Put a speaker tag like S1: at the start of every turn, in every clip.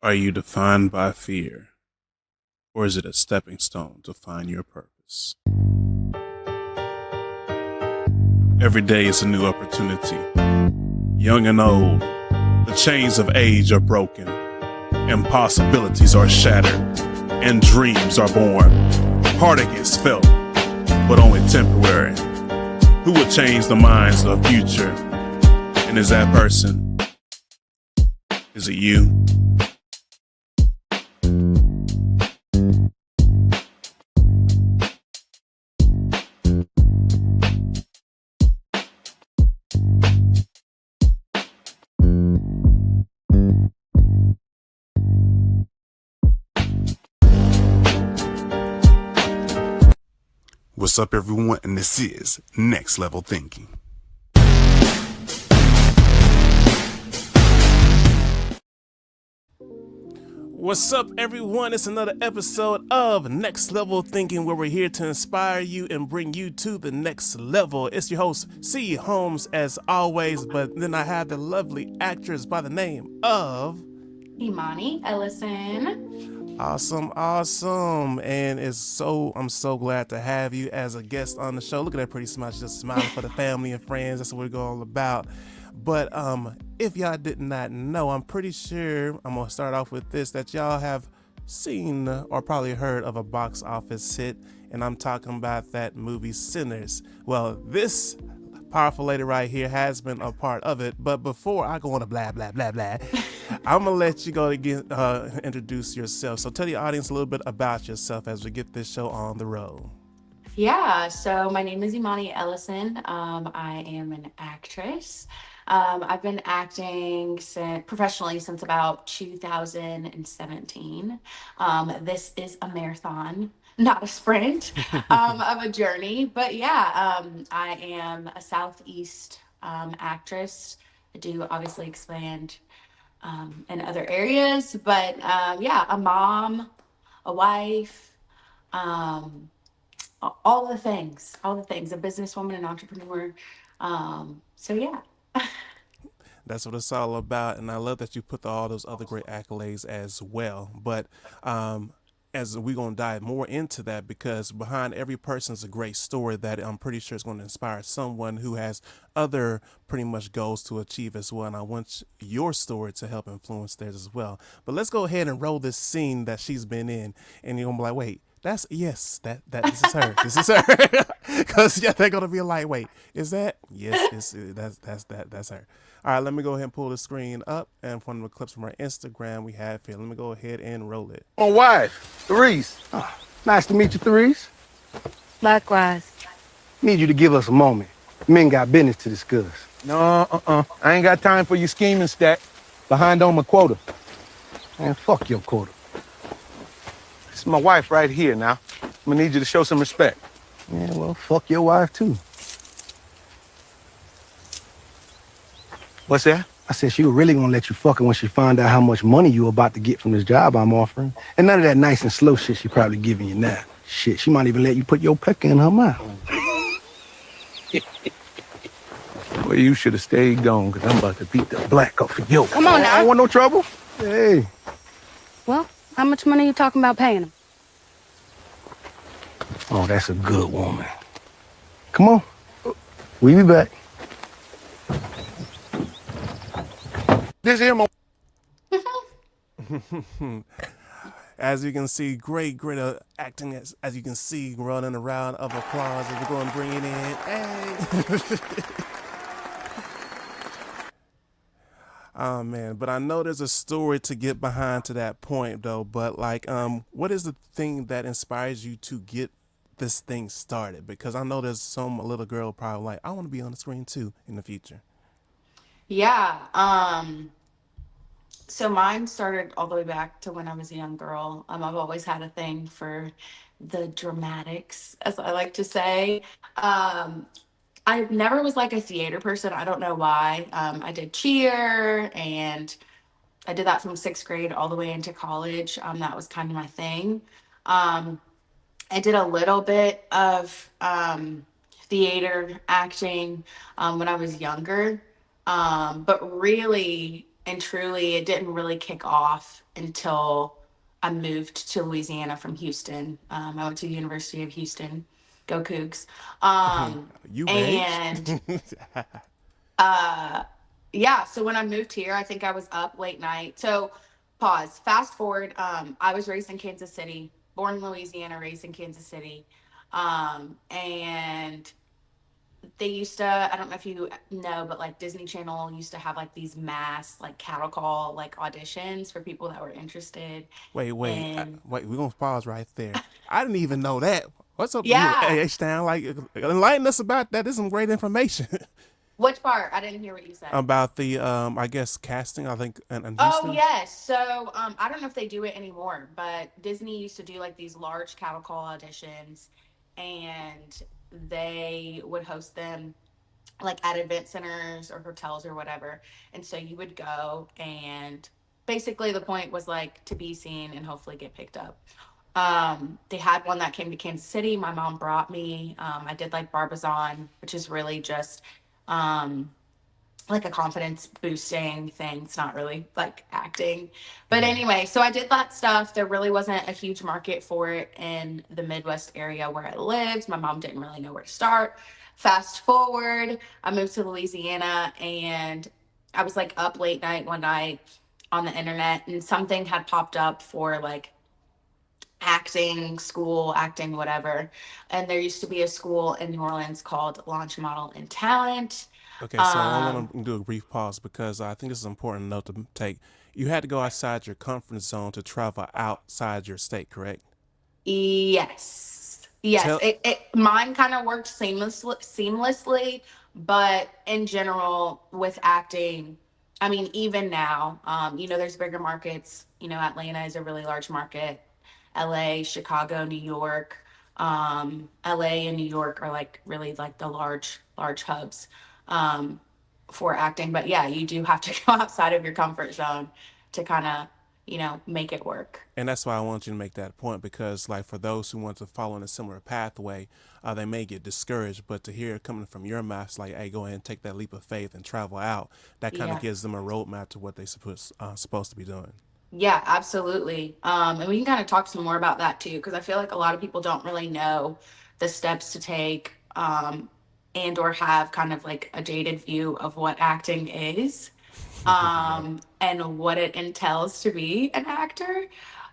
S1: Are you defined by fear, or is it a stepping stone to find your purpose? Every day is a new opportunity. Young and old, the chains of age are broken, impossibilities are shattered, and dreams are born. Heartache is felt, but only temporary. Who will change the minds of the future? And is that person? Is it you? What's up, everyone? And this is Next Level Thinking. What's up, everyone? It's another episode of Next Level Thinking, where we're here to inspire you and bring you to the next level. It's your host, C. Holmes, as always, but then I have the lovely actress by the name of
S2: Emonie Ellison.
S1: Awesome. And I'm so glad to have you as a guest on the show. Look at that pretty smile. She's just smiling for the family and friends. That's what we're all about. But if y'all did not know, I'm pretty sure I'm gonna start off with this, that y'all have seen or probably heard of a box office hit, and I'm talking about that movie Sinners. Well, this powerful lady right here has been a part of it. But before I go on to blah blah blah blah, I'm gonna let you go again, introduce yourself. So tell the audience a little bit about yourself as we get this show on the road.
S2: Yeah, so my name is Emonie Ellison. I am an actress. I've been acting professionally since about 2017. This is a marathon, not a sprint, of a journey. But yeah, I am a Southeast actress. I do obviously expand in other areas, but yeah, a mom, a wife, um, all the things, a businesswoman, an entrepreneur. So yeah.
S1: That's what it's all about, and I love that you put all those other great accolades as well. But as we're gonna dive more into that, because behind every person is a great story that I'm pretty sure is going to inspire someone who has other pretty much goals to achieve as well. And I want your story to help influence theirs as well. But let's go ahead and roll this scene that she's been in, and you're gonna be like, wait. That's yes. That this is her. This is her. Because yeah, they're gonna be like, wait, is that? Yes, that's her. All right, let me go ahead and pull the screen up, and from the clips from our Instagram we have here. Let me go ahead and roll it.
S3: My wife, Therese. Nice to meet you, Therese.
S4: Likewise.
S3: Need you to give us a moment. Men got business to discuss. No, I ain't got time for your scheming stack. Behind on my quota. Man, fuck your quota. This is my wife right here now. I'm gonna need you to show some respect. Yeah, well, fuck your wife, too. What's that? I said she was really gonna let you fuck her when she find out how much money you about to get from this job I'm offering. And none of that nice and slow shit she probably giving you now. Shit, she might even let you put your pecker in her mouth. Well, you should have stayed gone, because I'm about to beat the black off of you.
S4: Come on now.
S3: I don't want no trouble. Hey.
S4: Well, how much money are you talking about paying him?
S3: Oh, that's a good woman. Come on. We'll be back. This here, my...
S1: As you can see, great acting. As you can see, running around of applause as we're going to bring it in. Hey. Oh man, but I know there's a story to get behind to that point though. But like, what is the thing that inspires you to get this thing started? Because I know there's some little girl probably like, I want to be on the screen too in the future.
S2: Yeah. So mine started all the way back to when I was a young girl. I've always had a thing for the dramatics, as I like to say. Um, I never was like a theater person. I don't know why. I did cheer, and I did that from sixth grade all the way into college. That was kind of my thing. Um, I did a little bit of theater acting when I was younger. But really, and truly, it didn't really kick off until I moved to Louisiana from Houston. I went to the University of Houston. Go Cougs.
S1: You rage?
S2: And uh, yeah, so when I moved here, I think I was up late night. So, pause. Fast forward. I was raised in Kansas City, born in Louisiana, raised in Kansas City. And they used to, I don't know if you know, but like Disney Channel used to have like these mass like cattle call like auditions for people that were interested in.
S1: Wait. We're gonna pause right there. I didn't even know that. What's up, you
S2: Yeah.
S1: H Town? Like, enlighten us about that. This is some great information
S2: Which part? I didn't hear what you said.
S1: about the, I guess, casting. I think in
S2: Oh
S1: Houston.
S2: yes. So I don't know if they do it anymore, but Disney used to do like these large cattle call auditions, and they would host them like at event centers or hotels or whatever. And so you would go, and basically the point was like to be seen and hopefully get picked up. They had one that came to Kansas City. My mom brought me. I did like Barbizon, which is really just um, like a confidence boosting thing. It's not really like acting. But
S1: Mm-hmm.
S2: anyway, so I did that stuff. There really wasn't a huge market for it in the Midwest area where I lived. My mom didn't really know where to start. Fast forward, I moved to Louisiana, and I was like up late night one night on the internet, and something had popped up for like acting school, acting whatever. And there used to be a school in New Orleans called Launch Model and Talent.
S1: Okay, so I
S2: Um,
S1: want to do a brief pause because I think this is an important note to take. You had to go outside your comfort zone to travel outside your state, correct?
S2: Yes. Yes.
S1: Tell.
S2: It mine kind of worked seamlessly, but in general with acting, I mean, even now, there's bigger markets. Atlanta is a really large market. LA, Chicago, New York. LA and New York are like really like the large hubs um, for acting. But yeah, you do have to go outside of your comfort zone to kind of, make it work.
S1: And that's why I want you to make that point because, like, for those who want to follow in a similar pathway, they may get discouraged. But to hear it coming from your mouth, it's like, hey, go ahead and take that leap of faith and travel out. That kind of
S2: Yeah.
S1: gives them a roadmap to what they supposed to be doing.
S2: Yeah, absolutely. And we can kind of talk some more about that too, because I feel like a lot of people don't really know the steps to take, and or have kind of like a jaded view of what acting is,
S1: Right.
S2: and what it entails to be an actor.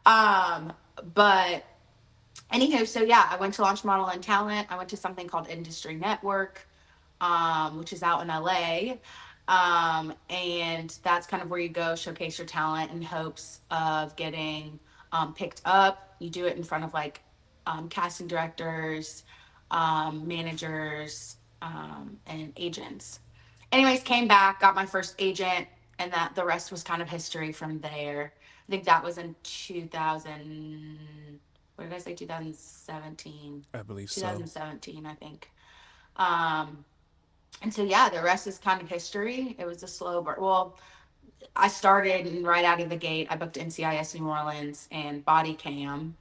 S2: Um, but Anywho, so yeah, I went to Launch Model and Talent. I went to something called Industry Network, which is out in LA. And that's kind of where you go showcase your talent in hopes of getting picked up. You do it in front of like casting directors, managers, and agents. Anyways, came back, got my first agent, and that the rest was kind of history from there. I think that was in 2000. What did I say? 2017.
S1: I believe so.
S2: 2017, I think. Um, and so yeah, the rest is kind of history. It was a slow burn. Well, I started and right out of the gate. I booked NCIS New Orleans and Body Cam.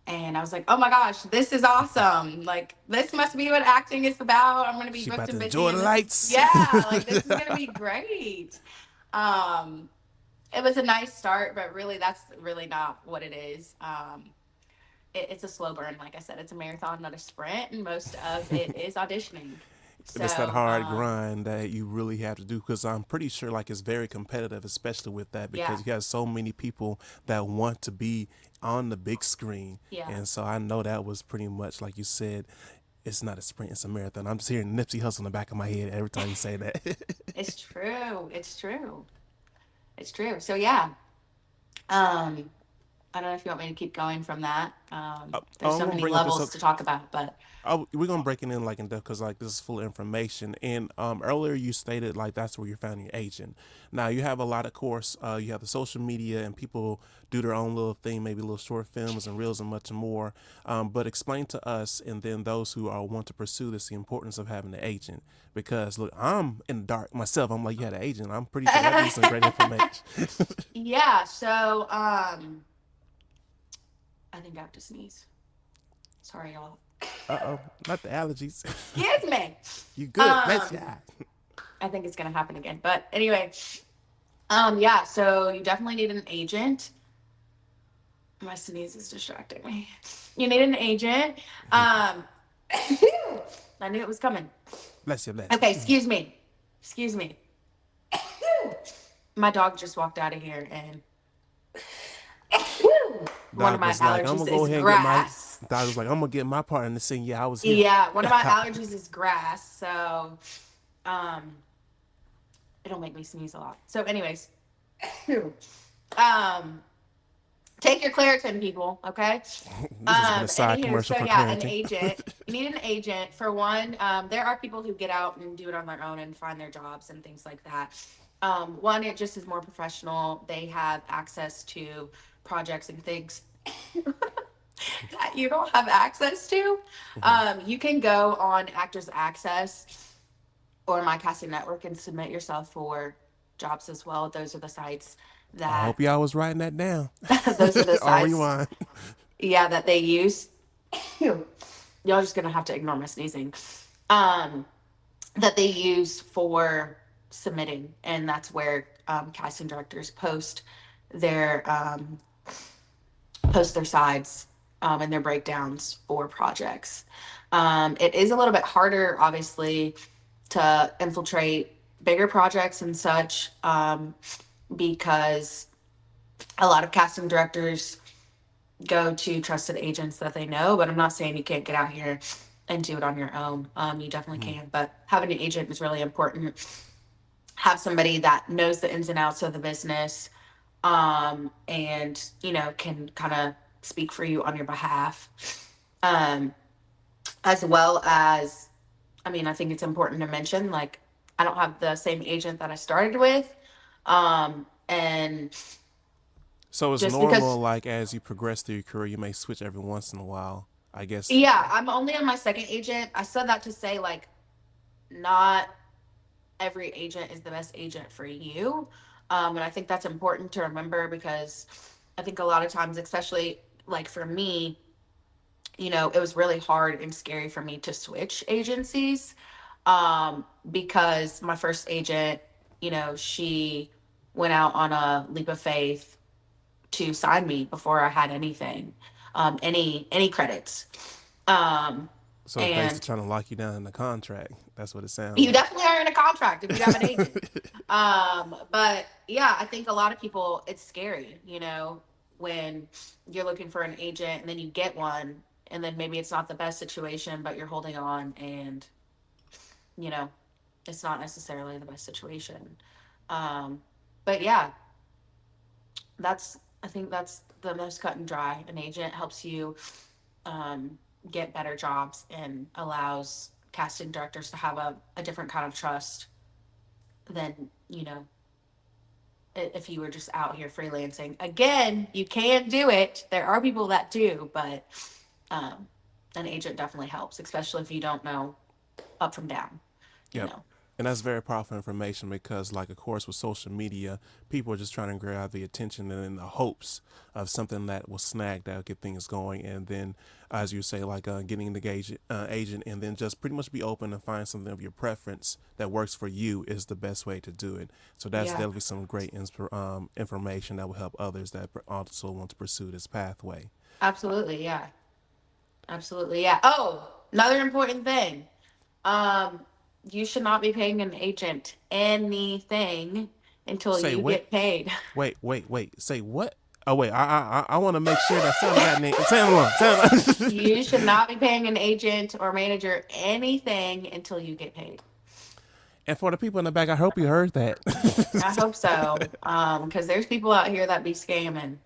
S2: And I was like, oh my gosh, this is awesome. Like, this must be what acting is about. I'm going to be
S1: She
S2: booked
S1: about to
S2: and busy.
S1: enjoy the
S2: And this is,
S1: lights.
S2: yeah, like, this is going to be great. Um, it was a nice start, but really, that's really not what it is. It's a slow burn. Like I said, it's a marathon, not a sprint. And most of it is auditioning.
S1: That's that
S2: So,
S1: hard grind that you really have to do because I'm pretty sure like it's very competitive, especially with that
S2: yeah,
S1: because you have so many people that want to be on the big screen.
S2: yeah.
S1: And so I know that was pretty much like you said, it's not a sprint, it's a marathon. I'm just hearing Nipsey Hussle in the back of my head every time you say that.
S2: It's true. It's true. It's true. So yeah. Um, I don't know if you want me to keep going from that. There's
S1: I'm
S2: so
S1: gonna
S2: many
S1: bring up this
S2: levels
S1: up.
S2: to talk about, but
S1: We're gonna break it in like in depth because like this is full of information. And earlier you stated like that's where you found your agent. Now you have a lot of course. You have the social media and people do their own little thing, maybe little short films and reels and much more. But explain to us and then those who are want to pursue this the importance of having an agent because look, I'm in the dark myself. I'm like, you had an agent. I'm pretty sure that gives you some great information.
S2: yeah. So I think I have to sneeze. Sorry, y'all.
S1: Uh-oh, not the allergies.
S2: Excuse me.
S1: You good? Nice
S2: Um,
S1: job.
S2: I think it's gonna happen again. But anyway, Yeah, so you definitely need an agent. My sneeze is distracting me. You need an agent. Um, I knew it was coming.
S1: Bless you, bless
S2: Okay,
S1: you.
S2: excuse me. Excuse me. My dog just walked out of here, and one of
S1: Doc
S2: my
S1: was like, I'm
S2: allergies
S1: gonna go
S2: is
S1: ahead and get my.
S2: grass.
S1: Doc was like, I'm gonna get my part in the scene. Yeah, I was here.
S2: Yeah, one of my allergies is grass, so um, it'll make me sneeze a lot. So, anyways, um, take your Claritin, people. Okay.
S1: This has been a side
S2: Anywho,
S1: commercial
S2: so
S1: for
S2: yeah, an
S1: Clarington.
S2: agent. You need an agent for one. There are people who get out and do it on their own and find their jobs and things like that. One, it just is more professional. They have access to projects and things that you don't have access to.
S1: Mhm.
S2: You can go on Actors Access or My Casting Network and submit yourself for jobs as well. Those are the sites
S1: I
S2: that
S1: hope y'all was writing that down.
S2: those are the
S1: Or
S2: sites,
S1: rewind.
S2: yeah, that they use. Y'all just gonna have to ignore my sneezing. Um, that they use for submitting, and that's where casting directors their post their sides and their breakdowns for projects. It is a little bit harder, obviously, to infiltrate bigger projects and such because a lot of casting directors go to trusted agents that they know. But I'm not saying you can't get out here and do it on your own. You definitely
S1: Mhm.
S2: can, but having an agent is really important. Have somebody that knows the ins and outs of the business, and can kind of speak for you on your behalf, um, as well as, I mean, I think it's important to mention, like, I don't have the same agent that I started with, and
S1: So it's
S2: just
S1: normal,
S2: because,
S1: like as you progress through your career, you may switch every once in a while. I guess.
S2: yeah, I'm only on my second agent. I said that to say, like, not every agent is the best agent for you. And I think that's important to remember because I think a lot of times, especially like for me, it was really hard and scary for me to switch agencies, because my first agent, she went out on a leap of faith to sign me before I had anything, any credits. Um,
S1: So it's basically
S2: and
S1: trying to lock you down in the contract. That's what it sounds
S2: you
S1: like.
S2: definitely are in a contract if you have an agent. But yeah, I think a lot of people, it's scary, when you're looking for an agent and then you get one, and then maybe it's not the best situation, but you're holding on, and you know, it's not necessarily the best situation. Um, but yeah, I think that's the most cut and dry. An agent helps you um, get better jobs and allows casting directors to have a different kind of trust than, if you were just out here freelancing. Again, you can do it. There are people that do, but um, an agent definitely helps, especially if you don't know up from down, you
S1: Yep.
S2: know.
S1: And that's very powerful information because, like, of course, with social media, people are just trying to grab the attention and in the hopes of something that will snag that'll get things going. And then, as you say, like getting the agent and then just pretty much be open and find something of your preference that works for you is the best way to do it. So that's
S2: Yeah,
S1: definitely some great information that will help others that also want to pursue this pathway.
S2: absolutely. Yeah, absolutely. Yeah. Oh, another important thing. Um, you should not be paying an agent anything until
S1: Say
S2: you
S1: what?
S2: get paid.
S1: Wait. Say what? Oh wait, I want to make sure that sound got name. Sound along. Sound.
S2: You should not be paying an agent or manager anything until you get paid.
S1: And for the people in the back, I hope you heard that.
S2: I hope so. Because there's people out here that be scamming.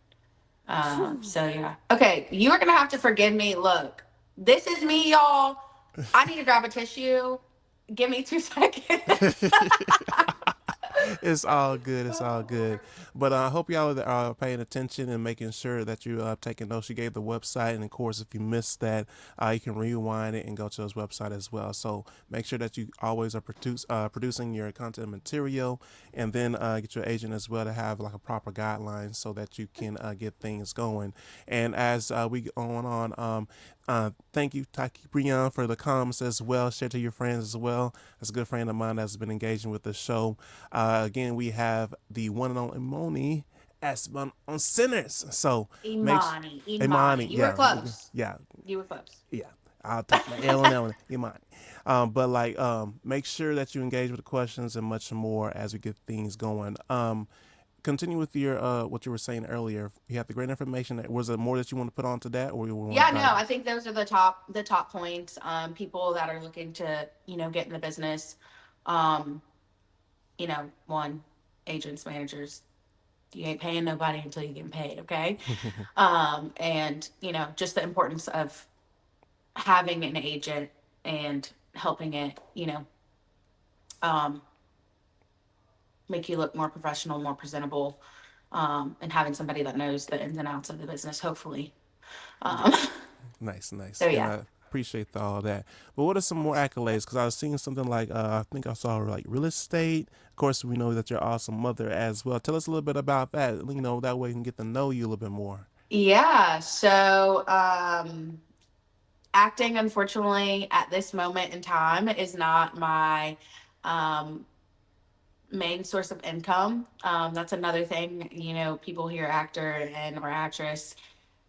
S2: So yeah. Okay, you are gonna have to forgive me. Look, this is me, y'all. I need to grab a tissue. Give me 2 seconds.
S1: It's all good. It's all good. But I hope y'all are paying attention and making sure that you taking notes. You gave the website, and of course, if you missed that, you can rewind it and go to his website as well. So make sure that you always are producing your content material, and then get your agent as well to have like a proper guidelines so that you can get things going. And as we go on, Thank you, Taki Brian, for the comments as well. Share to your friends as well. That's a good friend of mine that's been engaging with the show. Again, we have the one and only Emonie Ellison on Sinners. So make
S2: Imani.
S1: Imani,
S2: You were
S1: yeah,
S2: close.
S1: yeah,
S2: You were close.
S1: yeah. I'll take my L on that one, Imani. But like, make sure that you engage with the questions and much more as we get things going. Continue with your what you were saying earlier. You have the great information. Was there more that you want to put on to that, or you want
S2: Yeah,
S1: to
S2: no,
S1: dive?
S2: I think those are the top points. People that are looking to, get in the business. Um, one, agents, managers, you ain't paying nobody until you get paid, okay? And, just the importance of having an agent and helping it, um, make you look more professional, more presentable, and having somebody that knows the ins and outs of the business, hopefully.
S1: Yeah.
S2: Um,
S1: Nice, nice,
S2: so
S1: and
S2: yeah.
S1: I appreciate all that. But what are some more accolades? Because I was seeing something like I think I saw like real estate. Of course, we know that you're an awesome mother as well. Tell us a little bit about that. That way we can get to know you a little bit more.
S2: Yeah. So, acting, unfortunately, at this moment in time, is not my um, main source of income. That's another thing. People hear actor and or actress,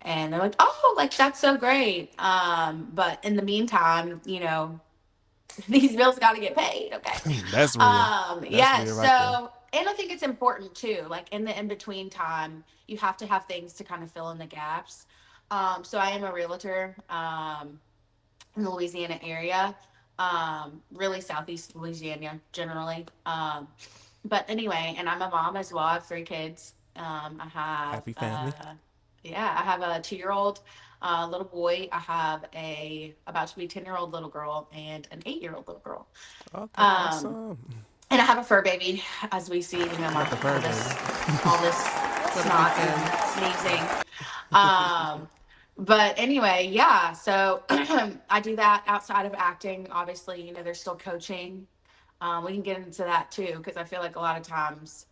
S2: and they're like, "Oh, like that's so great." But in the meantime, these bills got to get paid. Okay.
S1: That's real. That's
S2: Yeah.
S1: real right there.
S2: So, and I think it's important too. Like in the in between time, you have to have things to kind of fill in the gaps. So I am a realtor. In the Louisiana area, really southeast Louisiana generally. But anyway, and I'm a mom as well. I have three kids. I have,
S1: Happy family.
S2: yeah, I have a 2-year-old little boy. I have a about to be 10-year-old little girl and an 8-year-old little girl.
S1: Okay,
S2: Um,
S1: awesome.
S2: and I have a fur baby, as we see,
S1: You got
S2: my
S1: the fur baby.
S2: all this
S1: What a big
S2: snot and
S1: family.
S2: sneezing. Um, but anyway, yeah. So I do that outside of acting. Obviously, there's still coaching. We can get into that too, because I feel like a lot of times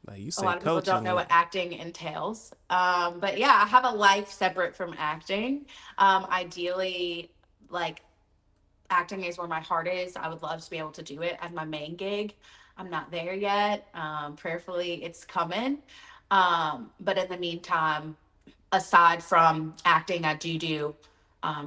S1: Now you
S2: a
S1: say
S2: lot of people don't know
S1: coaching.
S2: what acting entails. But yeah, I have a life separate from acting. Ideally, like acting is where my heart is. I would love to be able to do it as my main gig. I'm not there yet. Prayerfully, it's coming. But in the meantime, aside from acting, I do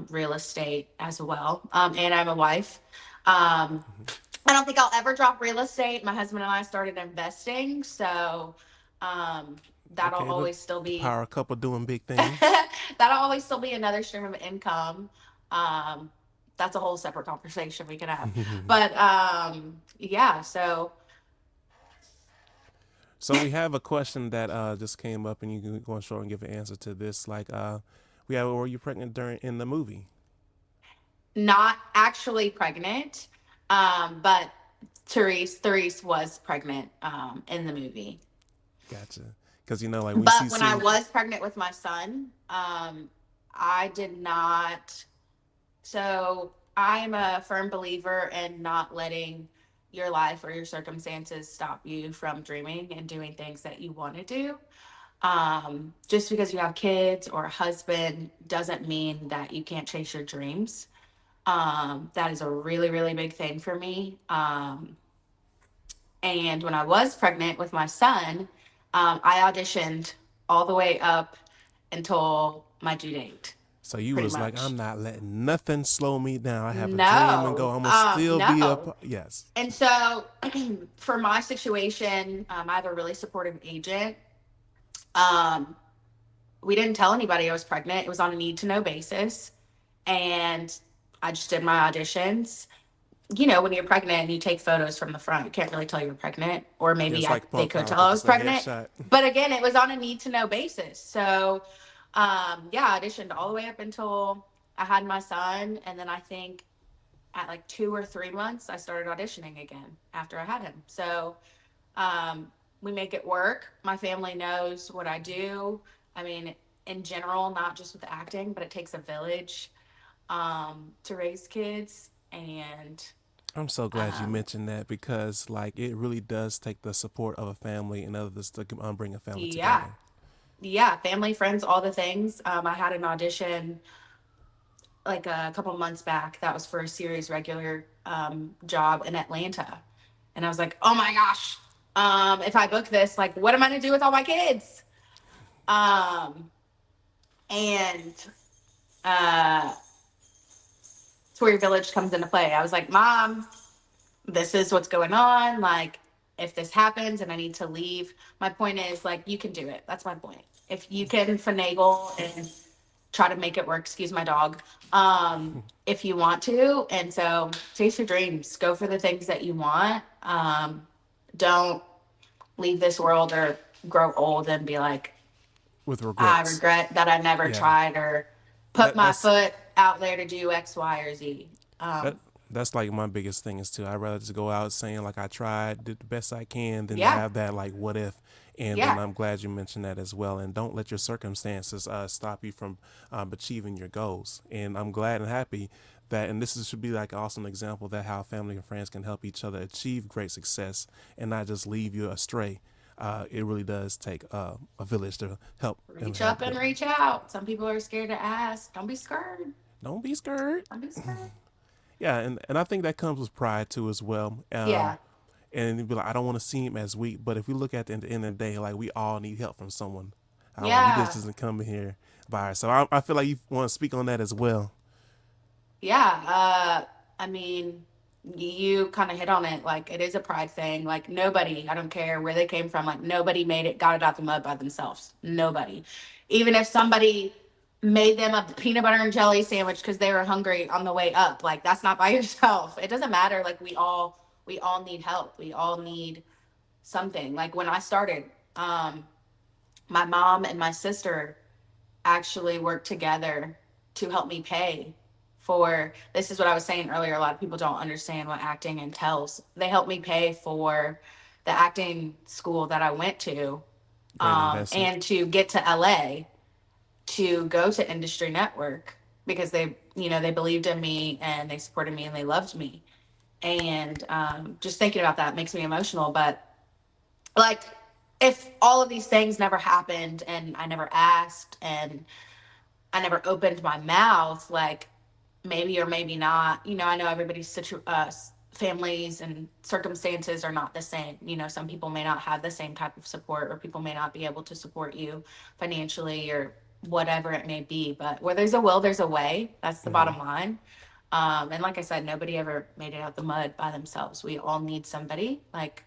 S2: real estate as well. And I'm a wife. Um,
S1: Mhm.
S2: I don't think I'll ever drop real estate. My husband and I started investing. So um, that'll
S1: Okay, look,
S2: always still
S1: the
S2: be
S1: power couple doing big things.
S2: that'll always still be another stream of income. Um, that's a whole separate conversation we can have. But yeah, so
S1: So we have a question that just came up, and you can go short and give an answer to this. Like, we have, were you pregnant during in the movie?
S2: not actually pregnant, but Therese was pregnant in the movie.
S1: Gotcha. Because like we see
S2: But when I
S1: scene.
S2: was pregnant with my son, I did not. So I'm a firm believer in not letting your life or your circumstances stop you from dreaming and doing things that you want to do. Just because you have kids or a husband doesn't mean that you can't chase your dreams. That is a really, really big thing for me. And when I was pregnant with my son, I auditioned all the way up until my due date,
S1: So you
S2: pretty
S1: was like,
S2: much.
S1: I'm not letting nothing slow me down. I have a dream and go.
S2: No,
S1: I'm gonna still be
S2: no.
S1: up. Yes.
S2: And so, for my situation, I have a really supportive agent. Um, we didn't tell anybody I was pregnant. It was on a need to know basis. And I just did my auditions. When you're pregnant and you take photos from the front, you can't really tell you're pregnant. Or
S1: Yeah,
S2: maybe
S1: it's like
S2: they could
S1: profile,
S2: tell
S1: but
S2: I was
S1: just a
S2: pregnant.
S1: headshot.
S2: But again, it was on a need to know basis. So, yeah, I auditioned all the way up until I had my son. And then I think at like 2 or 3 months, I started auditioning again after I had him. So, we make it work. My family knows what I do. I mean, in general, not just with acting, but it takes a village to raise kids. And
S1: I'm so glad you
S2: um,
S1: mentioned that because like it really does take the support of a family and others to bring a family
S2: yeah,
S1: together.
S2: yeah, family, friends, all the things. I had an audition like a couple months back. That was for a series regular job in Atlanta. And I was like, oh my gosh, if I book this, like, what am I going to do with all my kids? Um, and uh, Tory Village comes into play. I was like, Mom, this is what's going on. Like, if this happens and I need to leave, my point is, like, you can do it. That's my point. If you can finagle and try to make it work, excuse my dog, if you want to. And so chase your dreams, go for the things that you want. Don't leave this world or grow old and be like,
S1: With
S2: I
S1: regrets.
S2: regret that I never
S1: Yeah.
S2: tried or put
S1: That
S2: my
S1: that's
S2: foot out there to do X, Y, or Z.
S1: that that's like my biggest thing is too. I'd rather just go out saying like I tried, did the best I can, than to
S2: Yeah,
S1: have that like what if. And then
S2: yeah,
S1: I'm glad you mentioned that as well. And don't let your circumstances stop you from achieving your goals. And I'm glad and happy that, and should be like an awesome example that how family and friends can help each other achieve great success and not just leave you astray. It really does take a village to help and
S2: reach
S1: help
S2: up
S1: do
S2: and
S1: it.
S2: reach out. Some people are scared to ask. Don't be scared.
S1: Don't be scared.
S2: Don't be scared.
S1: Yeah, and I think that comes with pride too as well.
S2: Yeah,
S1: And you'd be like, I don't want to seem as weak, but if we look at the end of the day, like we all need help from someone. Like we just
S2: yeah,
S1: doesn't come in here by ourselves. I feel like you want to speak on that as well.
S2: yeah. I mean, you kind of hit on it. Like, it is a pride thing. Like, nobody, I don't care where they came from, like, nobody made it, got it out the mud by themselves. Nobody. Even if somebody made them a peanut butter and jelly sandwich because they were hungry on the way up, like, that's not by yourself. It doesn't matter. Like, we all need help. We all need something. Like, when I started, my mom and my sister actually work together to help me pay for, this is what I was saying earlier, a lot of people don't understand what acting entails. They helped me pay for the acting school that I went to,
S1: Great investment.
S2: and to get to LA to go to Industry Network because they believed in me and they supported me and they loved me. And just thinking about that makes me emotional. But like, if all of these things never happened and I never asked and I never opened my mouth, like, maybe or maybe not. I know everybody's families and circumstances are not the same. Some people may not have the same type of support, or people may not be able to support you financially or whatever it may be. But where there's a will, there's a way. That's the
S1: Hmm.
S2: bottom line. And like I said, nobody ever made it out the mud by themselves. We all need somebody. Like,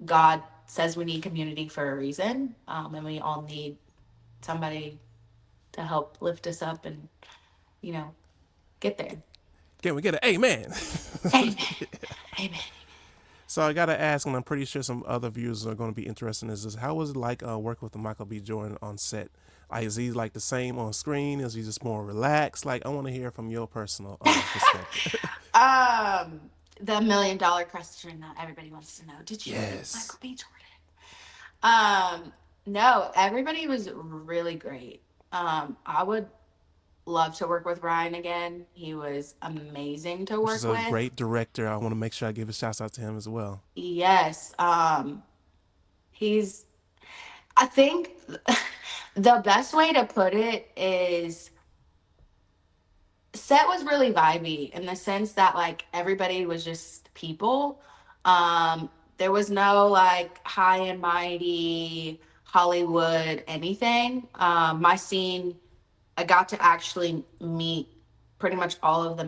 S2: God says we need community for a reason, and we all need somebody to help lift us up and you know get there.
S1: Can we get an amen?
S2: Amen. Amen.
S1: So I gotta ask, and I'm pretty sure some other viewers are going to be interested in this. How was it like working with Michael B. Jordan on set? Like, is he like the same on screen? Is he just more relaxed? Like, I want to hear from your personal perspective.
S2: um, the $1 million question that everybody wants to know: did you meet
S1: Yes.
S2: Michael B. Jordan? No, everybody was really great. I would love to work with Ryan again. He was amazing to
S1: Which is
S2: work
S1: a
S2: with.
S1: great director. I want to make sure I give a shout out to him as well.
S2: Yes. He's, I think the best way to put it is, set was really vibey in the sense that, like, everybody was just people. There was no like high and mighty Hollywood anything. My scene, I got to actually meet pretty much all of the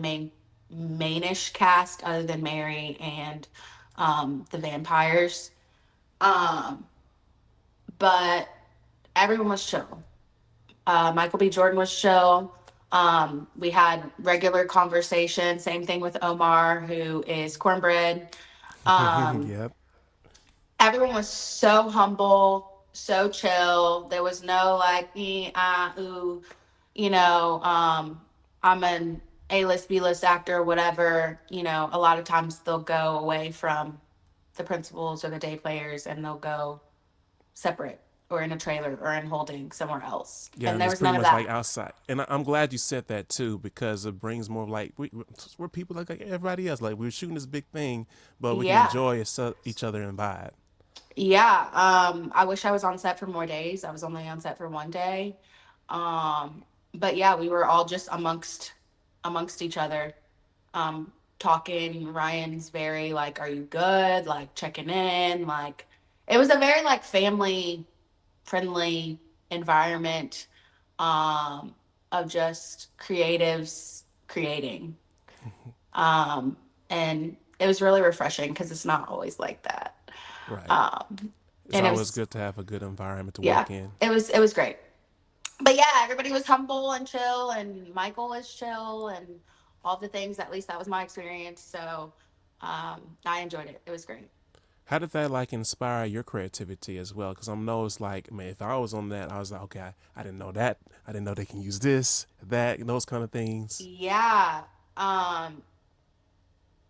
S2: mainish cast other than Mary and the vampires. Um, but everyone was chill. Michael B. Jordan was chill. We had regular conversation. Same thing with Omar, who is cornbread. Um,
S1: Yep.
S2: Everyone was so humble, so chill. There was no like me, ooh, you know, I'm an A-list, B-list actor, whatever. A lot of times they'll go away from the principals or the day players and they'll go separate or in a trailer or in holding somewhere else.
S1: Yeah,
S2: And
S1: and
S2: there
S1: it's
S2: was
S1: pretty
S2: none of
S1: much like
S2: that.
S1: outside. And I'm glad you said that too because it brings more like we're people like everybody else. Like we're shooting this big thing, but we can
S2: Yeah.
S1: enjoy each other and vibe.
S2: Yeah. I wish I was on set for more days. I was only on set for one day. Um, but yeah, we were all just amongst each other, um, talking. Ryan's very like, "Are you good?" Like checking in. Like it was a very like family friendly environment, um, of just creatives creating, um, and it was really refreshing because it's not always like that.
S1: Right.
S2: Um,
S1: It's
S2: and it
S1: always
S2: was,
S1: good to have a good environment to
S2: yeah,
S1: work in.
S2: it was great. But yeah, everybody was humble and chill, and Michael was chill, and all the things. At least that was my experience. So I enjoyed it. It was great.
S1: How did that like inspire your creativity as well? Because I'm know it's like, man, if I was on that, I was like, okay, I didn't know that. I didn't know they can use this, that, and those kind of things.
S2: Yeah. Um,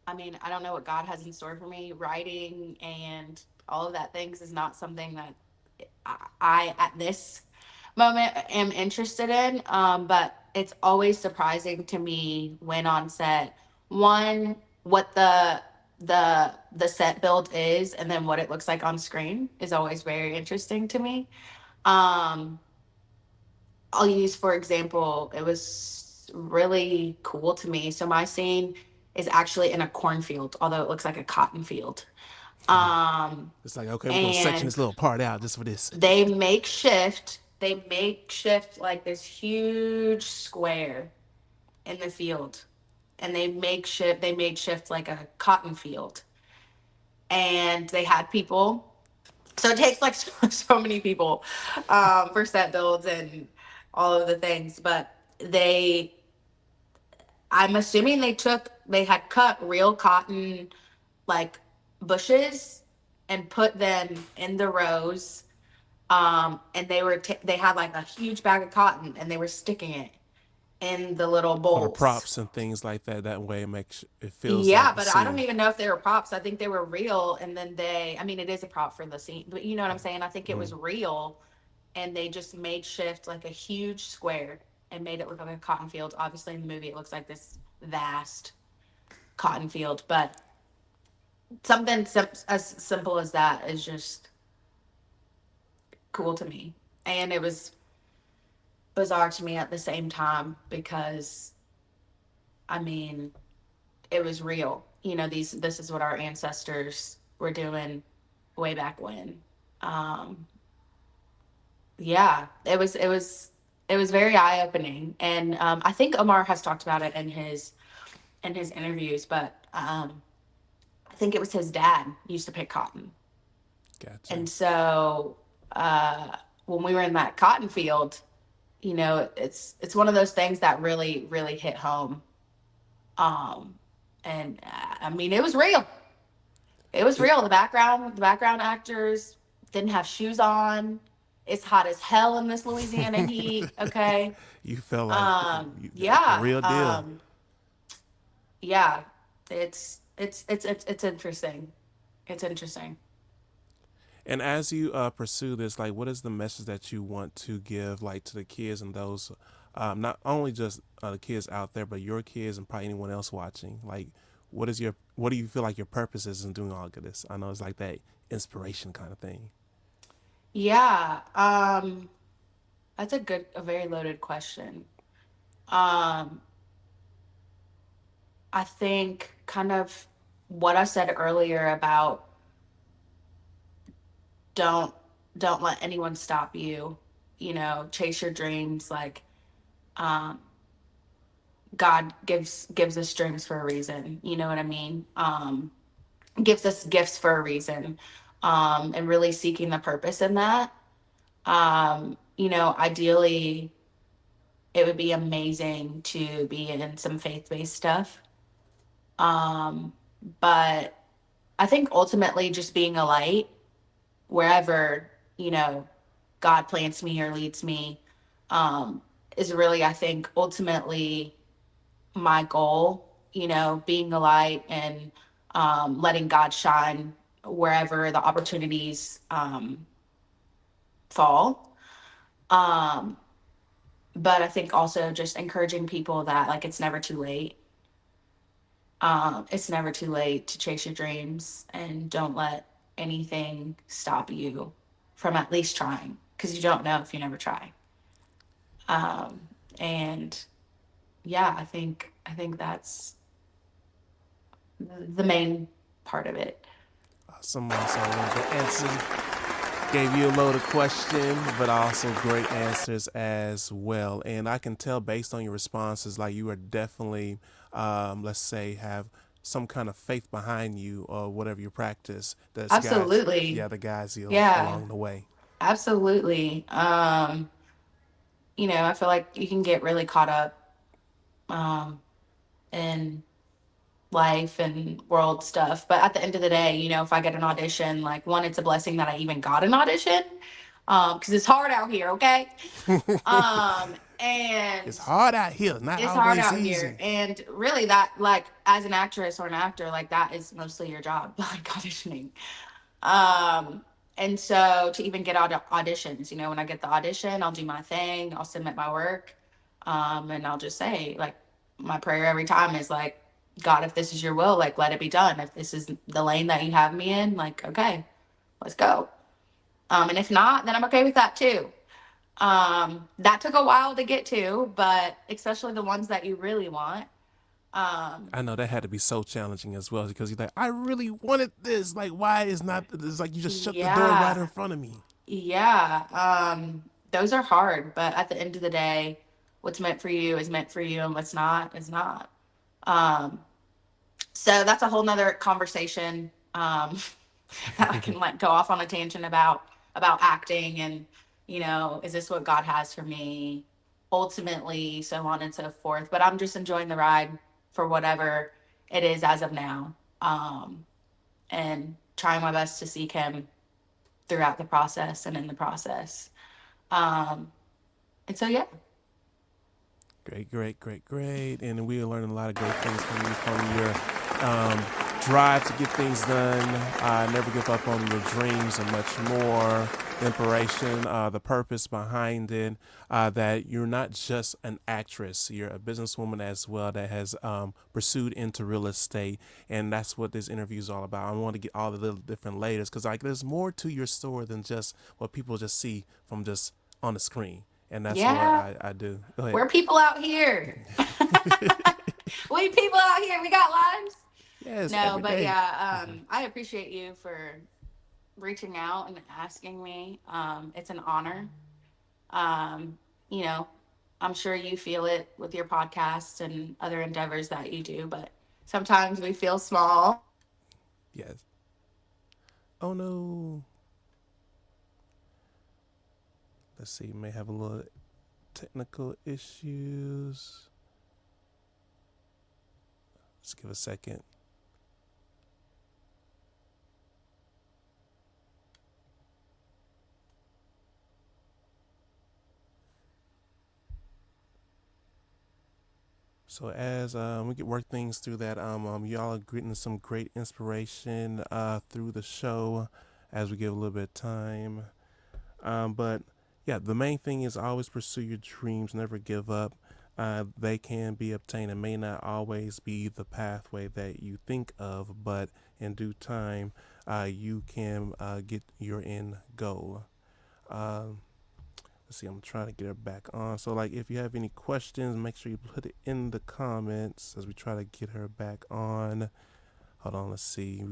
S2: I mean, I don't know what God has in store for me. Writing and all of that things is not something that I at this moment am interested in. But it's always surprising to me when on set, one, what the set build is, and then what it looks like on screen is always very interesting to me. Um, I'll use, for example, it was really cool to me. So my scene is actually in a cornfield, although it looks like a cotton field. Um,
S1: It's like, okay, we're gonna section
S2: and
S1: this little part out just for this.
S2: they make shift like this huge square in the field, and they made shift like a cotton field, and they had people. So it takes like so many people, for set builds and all of the things, but they I'm assuming they had cut real cotton like bushes and put them in the rows. And they had like a huge bag of cotton, and they were sticking it in the little
S1: For the
S2: bowls.
S1: props and things like that. That way, it feels
S2: Yeah,
S1: like the
S2: but I don't
S1: scene.
S2: even know if they were props. I think they were real, and then I mean, it is a prop for the scene, but you know what I'm saying? I think it was
S1: Mm.
S2: real, and they just made shift like a huge square and made it look like a cotton field. Obviously, in the movie, it looks like this vast cotton field, but something as simple as that is just cool to me. And it was bizarre to me at the same time because, I mean, it was real. You know, this is what our ancestors were doing way back when. Um, yeah, it was very eye opening, and I think Omar has talked about it in his interviews, but I think it was his dad used to pick cotton.
S1: Gotcha.
S2: And so uh, when we were in that cotton field, it's one of those things that really really hit home. Um, and I mean, it was real. It was
S1: It,
S2: real. The background actors didn't have shoes on. It's hot as hell in this Louisiana heat. Okay.
S1: you felt like the
S2: Yeah.
S1: real deal.
S2: Yeah. It's interesting. It's interesting.
S1: And as you pursue this, like, what is the message that you want to give, like, to the kids and those, not only just the kids out there, but your kids and probably anyone else watching? Like, what do you feel like your purpose is in doing all of this? I know it's like that inspiration kind of thing.
S2: Yeah. That's a very loaded question. Um, I think kind of what I said earlier about don't don't let anyone stop you. Chase your dreams. Like, um, God gives us dreams for a reason. You know what I mean? Gives us gifts for a reason. And really seeking the purpose in that. Ideally, it would be amazing to be in some faith based stuff. Um, but I think ultimately just being a light wherever, you know, God plants me or leads me, um, is really, I think, ultimately my goal, being a light and, letting God shine wherever the opportunities, fall. Um, but I think also just encouraging people that, like, it's never too late. It's never too late to chase your dreams, and don't let anything stop you from at least trying, because you don't know if you never try. And yeah, I think that's the main part of it.
S1: Awesome, awesome. I love the answer. Gave you a load of question, but also great answers as well. And I can tell based on your responses, like you are definitely, let's say, have some kind of faith behind you or whatever you practice. That's guys,
S2: Absolutely.
S1: yeah, the guys you
S2: Yeah,
S1: along the way.
S2: absolutely. I feel like you can get really caught up in life and world stuff. But at the end of the day, if I get an audition, like one, it's a blessing that I even got an audition. Because it's hard out here, okay?
S1: It's
S2: And
S1: hard out here, not
S2: it's hard
S1: always
S2: out here.
S1: easy.
S2: And really that, like, as an actress or an actor, like that is mostly your job, like auditioning. Um, and so to even get auditions, when I get the audition, I'll do my thing, I'll submit my work, and I'll just say, like, my prayer every time is like, God, if this is your will, like, let it be done. If this is the lane that you have me in, like, okay, let's go. And if not, then I'm okay with that too. That took a while to get to, but especially the ones that you really want. Um,
S1: I know that had to be so challenging as well because you're like, I really wanted this. Like, why is not? It's like you just shut the door right
S2: yeah,
S1: in front of me.
S2: yeah. Those are hard, but at the end of the day, what's meant for you is meant for you, and what's not is not. Um, so that's a whole nother conversation that I can like go off on a tangent about acting and is this what God has for me ultimately, so on and so forth. But I'm just enjoying the ride for whatever it is as of now, and trying my best to seek Him throughout the process and in the process. Um, and so yeah,
S1: Great, great, great, great. And we are learning a lot of great things from your um, drive to get things done, never give up on your dreams, and much more. The inspiration, the purpose behind it, that you're not just an actress, you're a businesswoman as well that has pursued into real estate. And that's what this interview is all about. I want to get all the little different layers because like there's more to your story than just what people just see from just on the screen. And that's what
S2: yeah,
S1: I do. Go ahead.
S2: we're people out here. We people out here. We got lives.
S1: Yes,
S2: No,
S1: every
S2: but
S1: day.
S2: yeah, I appreciate you for reaching out and asking me. It's an honor. Um, you know, I'm sure you feel it with your podcast and other endeavors that you do, but sometimes we feel small.
S1: Yes. Oh no. Let's see. May have a little technical issues. Let's give a second. So as we get work things through that, y'all are getting some great inspiration through the show as we give a little bit of time. But yeah, the main thing is always pursue your dreams, never give up. They can be obtained. It may not always be the pathway that you think of, but in due time, you can get your end goal. Um, let's see, I'm trying to get her back on. So, like, if you have any questions, make sure you put it in the comments as we try to get her back on. Hold on, let's see.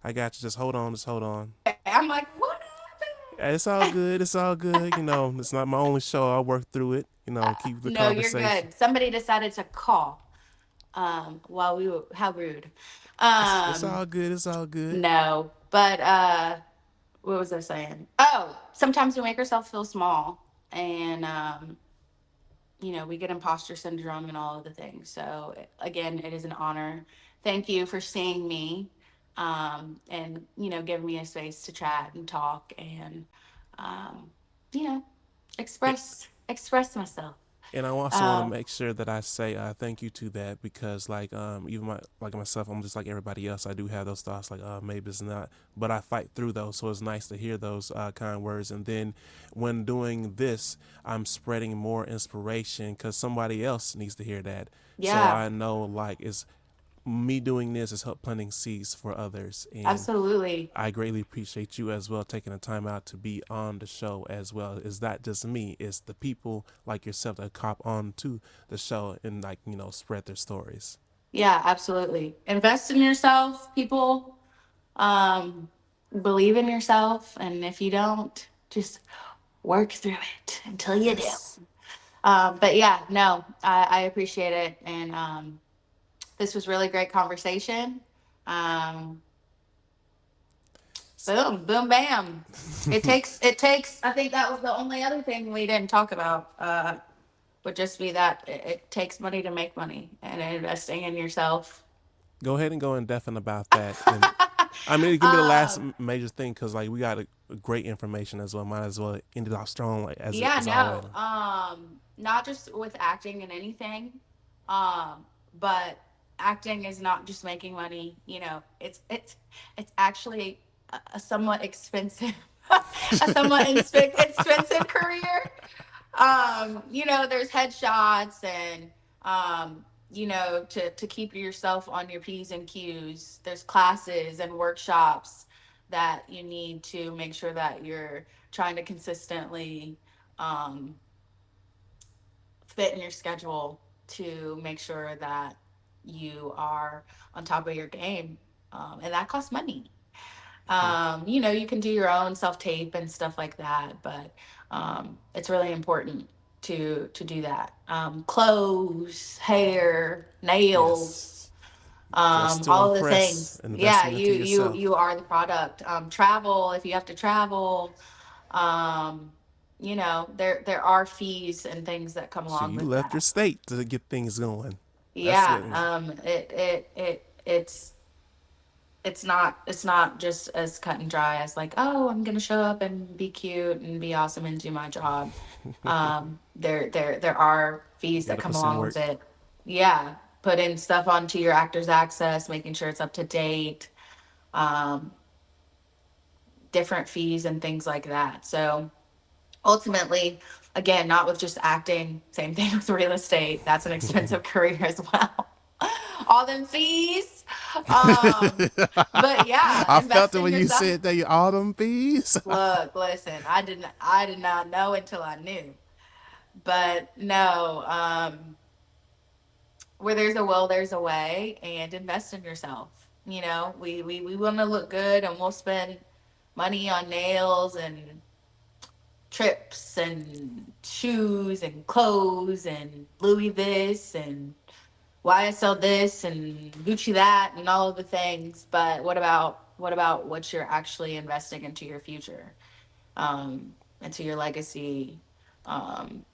S1: I got you. Just hold on. Just hold on.
S2: I'm like, what happened?
S1: It's all good. It's all good. It's not my only show. I'll work through it. Keep the
S2: No, you're
S1: conversation.
S2: good. Somebody decided to call while we were, how rude.
S1: It's
S2: Um,
S1: all good. It's all good.
S2: no, but what was I saying? Oh, sometimes we make ourselves feel small, and we get imposter syndrome and all of the things. So again, it is an honor. Thank you for seeing me, and giving me a space to chat and talk and um, you know express myself.
S1: And I also want to
S2: Um,
S1: make sure that I say thank you to that because like even like myself, I'm just like everybody else. I do have those thoughts like maybe it's not, but I fight through those. So it's nice to hear those kind words. And then when doing this, I'm spreading more inspiration because somebody else needs to hear that. So
S2: yeah,
S1: I know like it's me doing this is help planting seeds for others. And
S2: Absolutely.
S1: I greatly appreciate you as well taking the time out to be on the show as well. It's not just me, it's the people like yourself that cop on to the show and like, spread their stories.
S2: Yeah, absolutely. Invest in yourself, people. Um, Believe in yourself, and if you don't, just work through it until you do.
S1: Yes.
S2: But yeah, no, I appreciate it, and this was really great conversation. Um, Boom, boom, bam. It takes. I think that was the only other thing we didn't talk about. Would just be that it takes money to make money, and investing in yourself.
S1: Go ahead and go in depth about that. And I mean, it can be the last
S2: um,
S1: major thing because like we got great information as well. Might as well end it off strong like
S2: yeah,
S1: as always.
S2: no. Not just with acting and anything, but acting is not just making money. It's actually a somewhat expensive, a somewhat expensive career. There's headshots and to keep yourself on your P's and Q's. There's classes and workshops that you need to make sure that you're trying to consistently um, fit in your schedule to make sure that you are on top of your game. And that costs money. You can do your own self tape and stuff like that, but it's really important to do that. Clothes, hair,
S1: Yes.
S2: nails,
S1: Dress to
S2: all of the
S1: impress.
S2: things. Yeah,
S1: Investment into
S2: you
S1: yourself.
S2: are the product. Travel if you have to travel. Um, there are fees and things that come
S1: So
S2: along
S1: you
S2: with
S1: left your
S2: that.
S1: state to get things going. That's
S2: Yeah,
S1: what.
S2: it's not just as cut and dry as like, oh, I'm gonna show up and be cute and be awesome and do my job. There are fees
S1: You got
S2: that
S1: to
S2: come
S1: put some
S2: along with
S1: work.
S2: it. Yeah, putting stuff onto your Actors Access, making sure it's up to date, um, different fees and things like that. So ultimately, again, not with just acting, same thing with real estate. That's an expensive career as well. All them fees. Um, but yeah,
S1: I felt
S2: invest
S1: it
S2: in
S1: when you
S2: yourself.
S1: said that you autumn fees.
S2: Look, listen, I did not know until I knew. But no, where there's a will, there's a way, and invest in yourself. We want to look good, and we'll spend money on nails and trips and shoes and clothes and Louis this and YSL this and Gucci that and all of the things. But what about what you're actually investing into your future, into your legacy, um,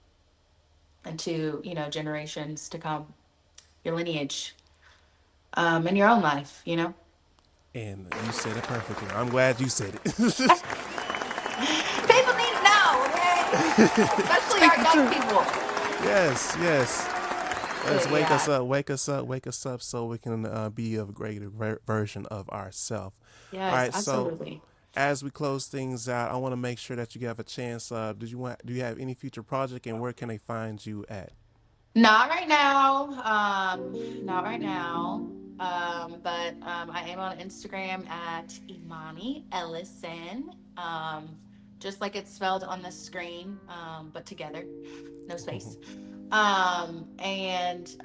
S2: into generations to come, your lineage, in your own life.
S1: And you said it perfectly. I'm glad you said it.
S2: People need to know, okay? Especially
S3: Speak
S2: our
S3: the
S2: young
S3: truth.
S2: people.
S1: Yes, yes. Let's
S2: But
S1: wake us
S2: yeah,
S1: up, wake us up, wake us up so we can be a greater version of ourselves. All
S2: yes,
S1: right, so
S2: absolutely.
S1: as we close things out, I want to make sure that you have a chance. Do you have any future project and where can they find you at?
S2: Not right now. Not right now. But I am on Instagram at Imani Ellison. Just like it's spelled on the screen, but together, no space. And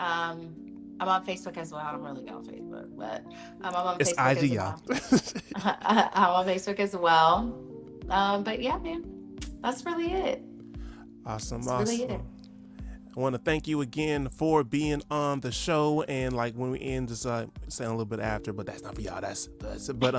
S2: I'm on Facebook as well. I don't really go on Facebook, but I'm on
S1: It's
S2: Facebook
S1: IG,
S2: as
S1: y'all.
S2: well. I'm on Facebook as well. But yeah, man, that's really it.
S1: Awesome,
S2: That's really it.
S1: awesome. I want to thank you again for being on the show. And like when we end, just saying a little bit after, but that's not for y'all. That's but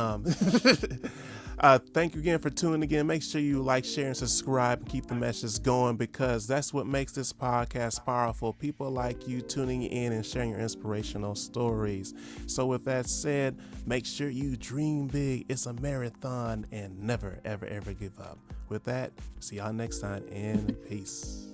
S1: thank you again for tuning again. Make sure you like, share, and subscribe, and keep the message going because that's what makes this podcast powerful. People like you tuning in and sharing your inspirational stories. So with that said, make sure you dream big. It's a marathon, and never, ever, ever give up. With that, see y'all next time, and peace.